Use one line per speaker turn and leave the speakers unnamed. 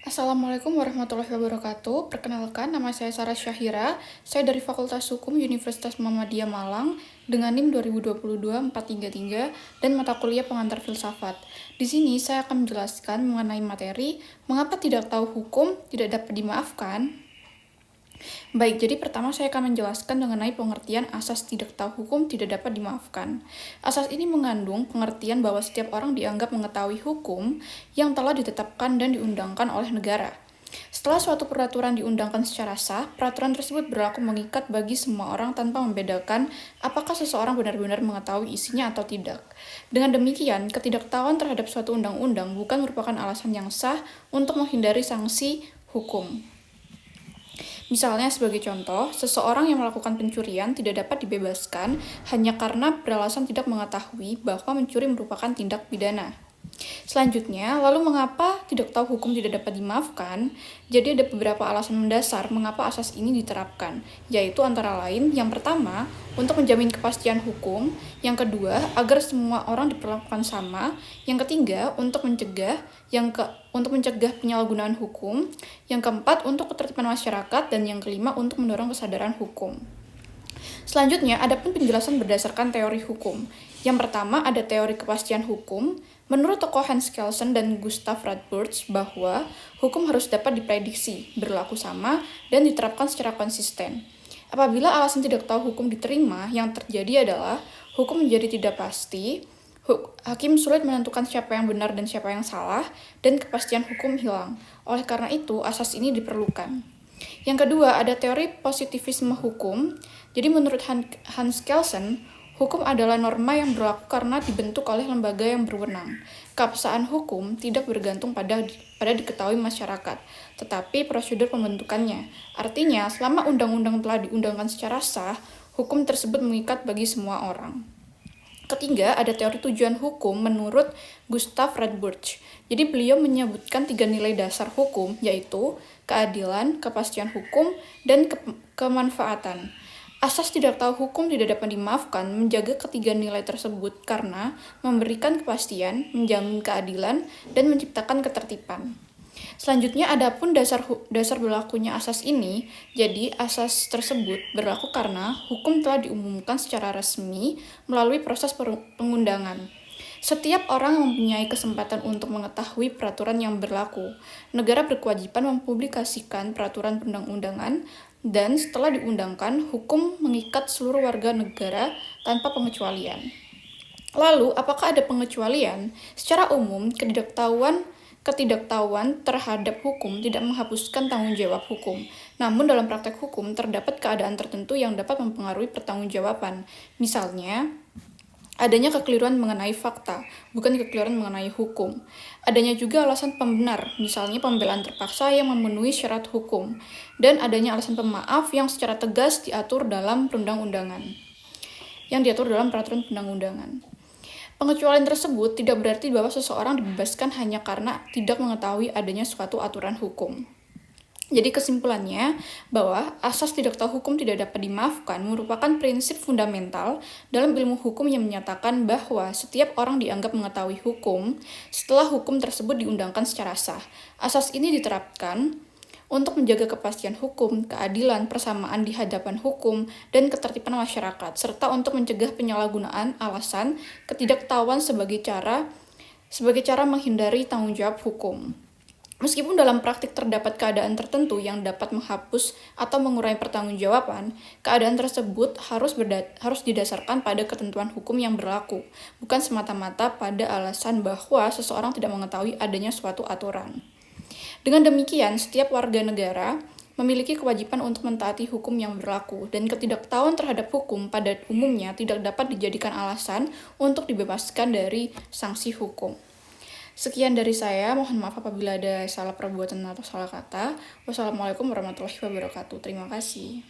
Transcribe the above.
Assalamualaikum warahmatullahi wabarakatuh. Perkenalkan, nama saya Sarah Syahira. Saya dari Fakultas Hukum Universitas Muhammadiyah Malang dengan NIM 2022-433 dan mata kuliah pengantar filsafat. Di sini saya akan menjelaskan mengenai materi mengapa tidak tahu hukum tidak dapat dimaafkan. Baik, jadi pertama saya akan menjelaskan mengenai pengertian asas tidak tahu hukum tidak dapat dimaafkan. Asas ini mengandung pengertian bahwa setiap orang dianggap mengetahui hukum yang telah ditetapkan dan diundangkan oleh negara. Setelah suatu peraturan diundangkan secara sah, peraturan tersebut berlaku mengikat bagi semua orang tanpa membedakan apakah seseorang benar-benar mengetahui isinya atau tidak. Dengan demikian, ketidaktahuan terhadap suatu undang-undang bukan merupakan alasan yang sah untuk menghindari sanksi hukum. Misalnya sebagai contoh, seseorang yang melakukan pencurian tidak dapat dibebaskan hanya karena beralasan tidak mengetahui bahwa mencuri merupakan tindak pidana. Selanjutnya, lalu mengapa tidak tahu hukum tidak dapat dimaafkan? Jadi ada beberapa alasan mendasar mengapa asas ini diterapkan, yaitu antara lain yang pertama, untuk menjamin kepastian hukum, yang kedua, agar semua orang diperlakukan sama, yang ketiga, untuk mencegah penyalahgunaan hukum, yang keempat, untuk ketertiban masyarakat, dan yang kelima, untuk mendorong kesadaran hukum. Selanjutnya, ada pun penjelasan berdasarkan teori hukum. Yang pertama, ada teori kepastian hukum. Menurut tokoh Hans Kelsen dan Gustav Radburz bahwa hukum harus dapat diprediksi, berlaku sama, dan diterapkan secara konsisten. Apabila alasan tidak tahu hukum diterima, yang terjadi adalah hukum menjadi tidak pasti, hakim sulit menentukan siapa yang benar dan siapa yang salah, dan kepastian hukum hilang. Oleh karena itu, asas ini diperlukan. Yang kedua, ada teori positivisme hukum. Jadi menurut Hans Kelsen, hukum adalah norma yang berlaku karena dibentuk oleh lembaga yang berwenang. Keabsahan hukum tidak bergantung pada diketahui masyarakat, tetapi prosedur pembentukannya. Artinya, selama undang-undang telah diundangkan secara sah, hukum tersebut mengikat bagi semua orang. Ketiga, ada teori tujuan hukum menurut Gustav Radburz. Jadi beliau menyebutkan 3 nilai dasar hukum, yaitu keadilan, kepastian hukum, dan kemanfaatan. Asas tidak tahu hukum tidak dapat dimaafkan menjaga ketiga nilai tersebut karena memberikan kepastian, menjamin keadilan, dan menciptakan ketertiban. Selanjutnya, adapun dasar berlakunya asas ini, jadi asas tersebut berlaku karena hukum telah diumumkan secara resmi melalui proses pengundangan. Setiap orang mempunyai kesempatan untuk mengetahui peraturan yang berlaku. Negara berkewajiban mempublikasikan peraturan perundang-undangan, dan setelah diundangkan, hukum mengikat seluruh warga negara tanpa pengecualian. Lalu, apakah ada pengecualian? Secara umum, ketidaktahuan terhadap hukum tidak menghapuskan tanggung jawab hukum. Namun dalam praktek hukum terdapat keadaan tertentu yang dapat mempengaruhi pertanggungjawaban. Misalnya, adanya kekeliruan mengenai fakta, bukan kekeliruan mengenai hukum. Adanya juga alasan pembenar, misalnya pembelaan terpaksa yang memenuhi syarat hukum. Dan adanya alasan pemaaf yang secara tegas diatur dalam perundang-undangan. Yang diatur dalam peraturan perundang-undangan. Pengecualian tersebut tidak berarti bahwa seseorang dibebaskan hanya karena tidak mengetahui adanya suatu aturan hukum. Jadi kesimpulannya bahwa asas tidak tahu hukum tidak dapat dimaafkan merupakan prinsip fundamental dalam ilmu hukum yang menyatakan bahwa setiap orang dianggap mengetahui hukum setelah hukum tersebut diundangkan secara sah. Asas ini diterapkan untuk menjaga kepastian hukum, keadilan, persamaan di hadapan hukum, dan ketertiban masyarakat, serta untuk mencegah penyalahgunaan alasan ketidaktahuan sebagai cara menghindari tanggung jawab hukum. Meskipun dalam praktik terdapat keadaan tertentu yang dapat menghapus atau mengurangi pertanggungjawaban, keadaan tersebut harus didasarkan pada ketentuan hukum yang berlaku, bukan semata-mata pada alasan bahwa seseorang tidak mengetahui adanya suatu aturan. Dengan demikian, setiap warga negara memiliki kewajiban untuk mentaati hukum yang berlaku, dan ketidaktahuan terhadap hukum pada umumnya tidak dapat dijadikan alasan untuk dibebaskan dari sanksi hukum. Sekian dari saya, mohon maaf apabila ada salah perbuatan atau salah kata. Wassalamualaikum warahmatullahi wabarakatuh. Terima kasih.